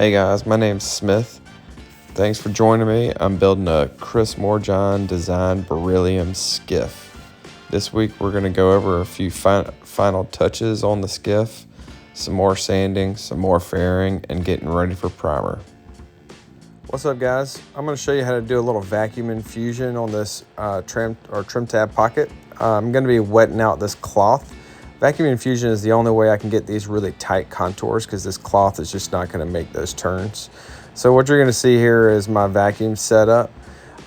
Hey guys, my name's Smith. Thanks for joining me. I'm building a Chris Morjohn designed beryllium skiff. This week we're going to go over a few final touches on the skiff, some more sanding, some more fairing, and getting ready for primer. What's up guys? I'm going to show you how to do a little vacuum infusion on this trim tab pocket. I'm going to be wetting out this cloth. Vacuum infusion is the only way I can get these really tight contours because this cloth is just not going to make those turns. So what you're going to see here is my vacuum setup.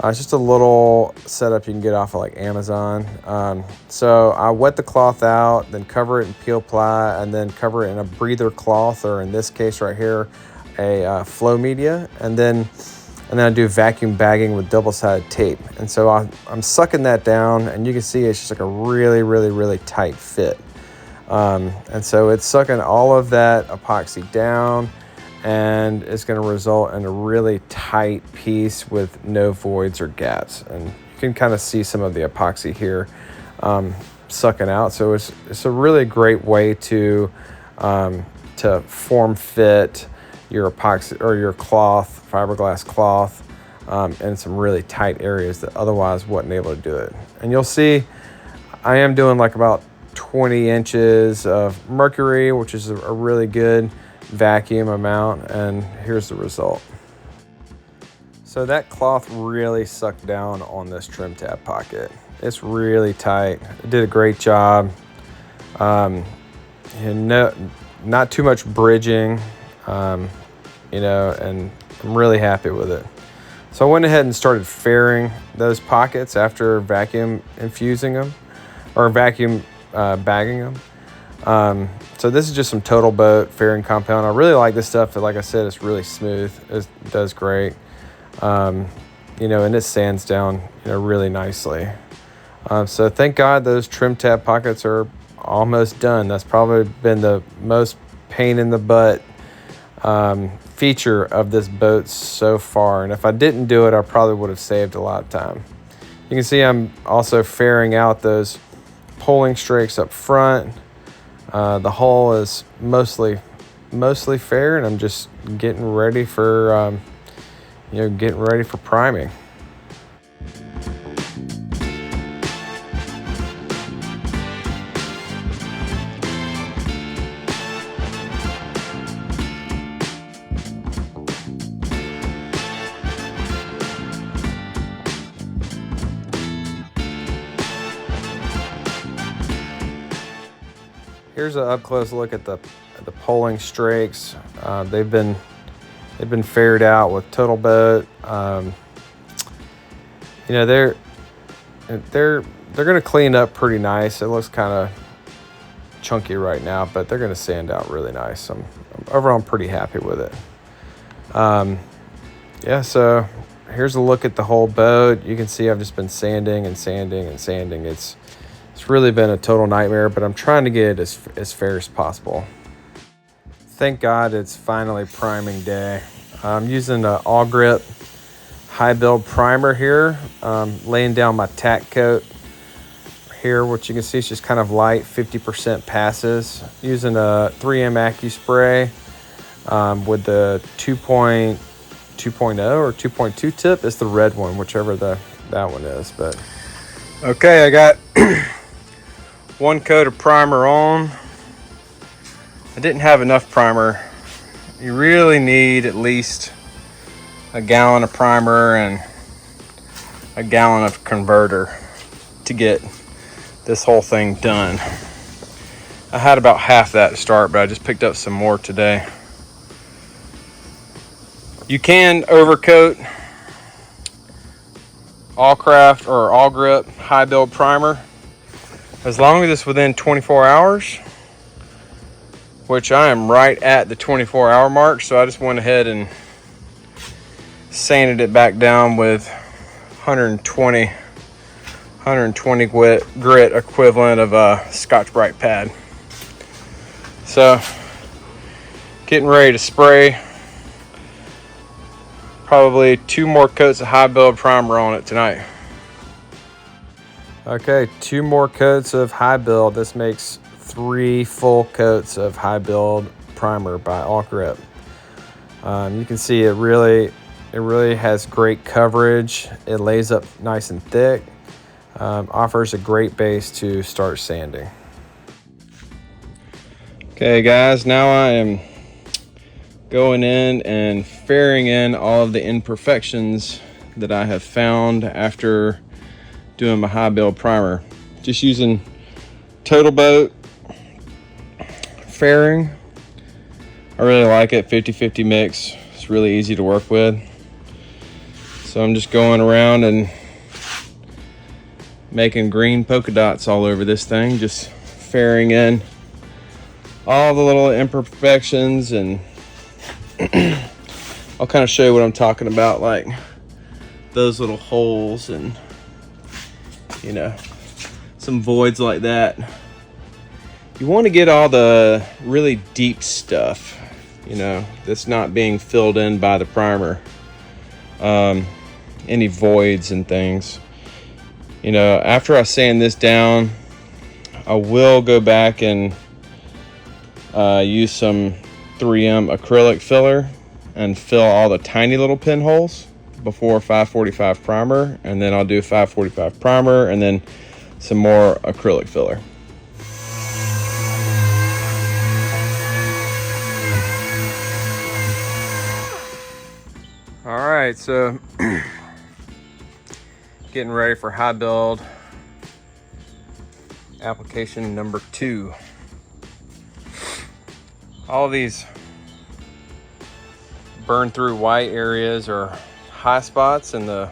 It's just a little setup you can get off of like Amazon. So I wet the cloth out, then cover it in peel ply, and then cover it in a breather cloth, or in this case right here, a flow media, and then I do vacuum bagging with double-sided tape. And so I'm sucking that down, and you can see it's just like a really tight fit. And so it's sucking all of that epoxy down, and it's going to result in a really tight piece with no voids or gaps. And you can kind of see some of the epoxy here sucking out. So it's a really great way to form fit your epoxy or your cloth, fiberglass cloth, in some really tight areas that otherwise wasn't able to do it. And you'll see I am doing like about 20 inches of mercury, which is a really good vacuum amount, and here's the result. So that cloth really sucked down on this trim tab pocket. It's really tight. It did a great job. And not too much bridging, and I'm really happy with it. So I went ahead and started fairing those pockets after vacuum infusing them, or vacuum bagging them. So this is just some Total Boat fairing compound. I really like this stuff. Like I said, it's really smooth. It does great. And it sands down, really nicely. So thank God those trim tab pockets are almost done. That's probably been the most pain in the butt feature of this boat so far. And if I didn't do it, I probably would have saved a lot of time. You can see I'm also fairing out those pulling strakes up front. The hull is mostly fair, and I'm just getting ready for priming. Here's an up-close look at the pulling strakes. They've been faired out with Total Boat. They're going to clean up pretty nice. It looks kind of chunky right now, but they're going to sand out really nice. Overall, I'm pretty happy with it. So here's a look at the whole boat. You can see I've just been sanding and sanding and sanding. It's really been a total nightmare, but I'm trying to get it as fair as possible. Thank God it's finally priming day. I'm using an All Grip high build primer here, laying down my tack coat here, which you can see is just kind of light, 50% passes. Using a 3M AccuSpray with the 2.0 or 2.2 tip. It's the red one, whichever that one is. But okay, I got one coat of primer on. I didn't have enough primer. You really need at least a gallon of primer and a gallon of converter to get this whole thing done. I had about half that to start, but I just picked up some more today. You can overcoat All-Craft or All Grip high build primer as long as it's within 24 hours, which I am right at the 24-hour mark. So I just went ahead and sanded it back down with 120 grit equivalent of a Scotch-Brite pad. So getting ready to spray. Probably 2 more coats of high build primer on it tonight. Okay, 2 more coats of high build. This makes 3 full coats of high build primer by All Grip. You can see it really has great coverage. It lays up nice and thick. Offers a great base to start sanding. Okay guys, now I am going in and fairing in all of the imperfections that I have found after doing my high build primer. Just using Total Boat fairing. I really like it, 50-50 mix. It's really easy to work with. So I'm just going around and making green polka dots all over this thing, just fairing in all the little imperfections, and I'll kind of show you what I'm talking about, like those little holes and, you know, some voids like that. You want to get all the really deep stuff, you know, that's not being filled in by the primer. Any voids and things. You know, after I sand this down, I will go back and use some 3M acrylic filler and fill all the tiny little pinholes before 545 primer, and then I'll do 545 primer and then some more acrylic filler. All right, so getting ready for high build application number 2. All these burn through white areas are high spots, and the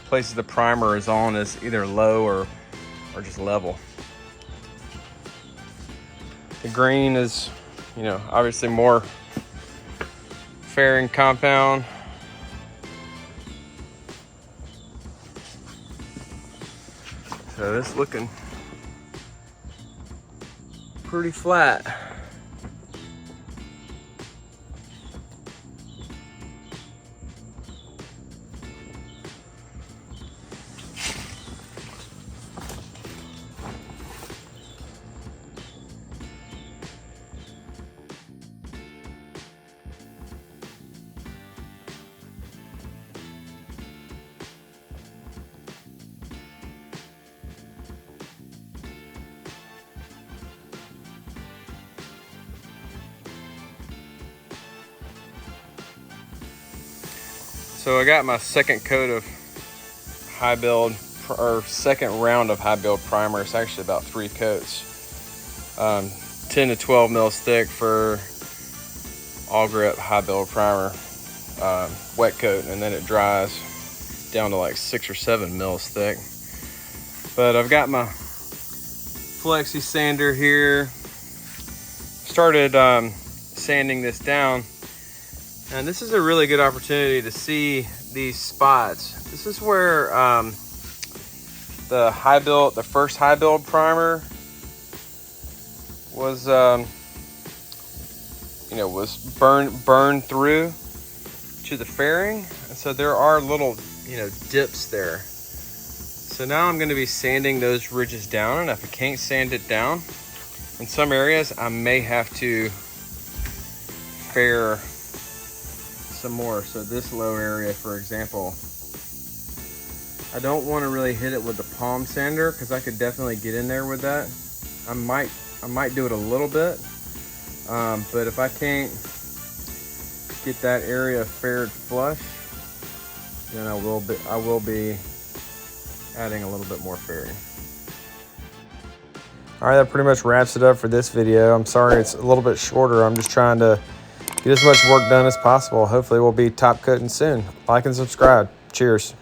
places the primer is on is either low or just level. The green is, you know, obviously more fairing compound. So this looking pretty flat. So I got my second coat of high build, or second round of high build primer. It's actually about 3 coats. 10 to 12 mils thick for all grip high build primer, wet coat, and then it dries down to like 6 or 7 mils thick. But I've got my flexi sander here. Started sanding this down. And this is a really good opportunity to see these spots. This is where the first high build primer was, was burned through to the fairing. And so there are little, dips there. So now I'm going to be sanding those ridges down, and if I can't sand it down, in some areas I may have to fair some more. So this low area, for example, I don't want to really hit it with the palm sander because I could definitely get in there with that. I might do it a little bit, but if I can't get that area faired flush, then I will be adding a little bit more fairing. All right, that pretty much wraps it up for this video. I'm sorry it's a little bit shorter. I'm just trying to get as much work done as possible. Hopefully we'll be top coating soon. Like and subscribe. Cheers.